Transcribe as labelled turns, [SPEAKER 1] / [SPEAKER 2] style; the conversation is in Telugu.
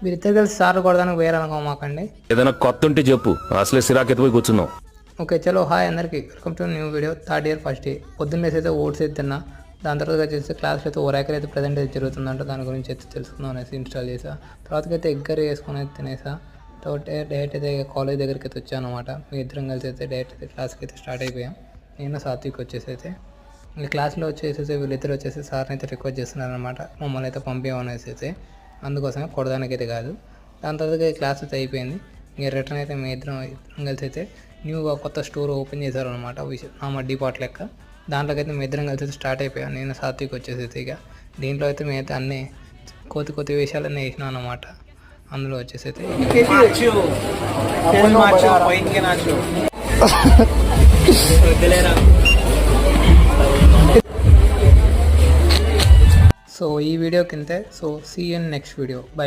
[SPEAKER 1] మీరిద్దరు కలిసి సార్ కొడదానికి వేయాలనుకో మాకండి.
[SPEAKER 2] ఏదైనా కొత్త ఉంటే చెప్పు, అసలే సిరాకెత్తి పోయి కూర్చున్నావు.
[SPEAKER 1] ఓకే చలో హాయ్ అందరికీ, welcome to new video. Third year first day పొద్దున్న అయితే ఓట్స్ అయితే తిన్నా. దాని తర్వాత వచ్చేసి క్లాస్లో అయితే ఓరాకర్ అయితే ప్రజెంట్ అయితే జరుగుతుందంట, దాని గురించి అయితే తెలుసుకుందాం అనేసి ఇన్స్టాల్ చేసా. తర్వాతకి అయితే ఎగ్ కర్రీ వేసుకొని అయితే తినేసా. తర్వాత డైరెక్ట్ అయితే కాలేజ్ దగ్గరికి అయితే వచ్చాను అనమాట. మీ ఇద్దరం కలిసి అయితే డైరెక్ట్ అయితే క్లాస్కి అయితే స్టార్ట్ అయిపోయాం. నేను సాత్విక్ వచ్చేసి అయితే ఈ క్లాస్లో వచ్చేసేసి వీళ్ళిద్దరు వచ్చేసి సార్ని అయితే రిక్వెస్ట్ చేస్తున్నారు అనమాట, మమ్మల్ని అయితే పంపించమనేసి అయితే. అందుకోసమే కొడదానికి అయితే కాదు. దాని తర్వాత క్లాస్ అయితే అయిపోయింది. ఇంకా రిటర్న్ అయితే మీ ఇద్దరం కలిసి అయితే న్యూగా కొత్త స్టోర్ ఓపెన్ చేశారనమాట, మా డిపార్ట్ లెక్క. దాంట్లోకైతే మీ ఇద్దరం కలిసి స్టార్ట్ అయిపోయాం. నేను సాత్విక్ వచ్చేసి ఇక దీంట్లో అయితే మేమైతే అన్నీ కొత్త విషయాలన్నీ వేసినాం అనమాట. అందులో వచ్చేసి అయితే సో ఈ వీడియో కింద. So see in next video. By.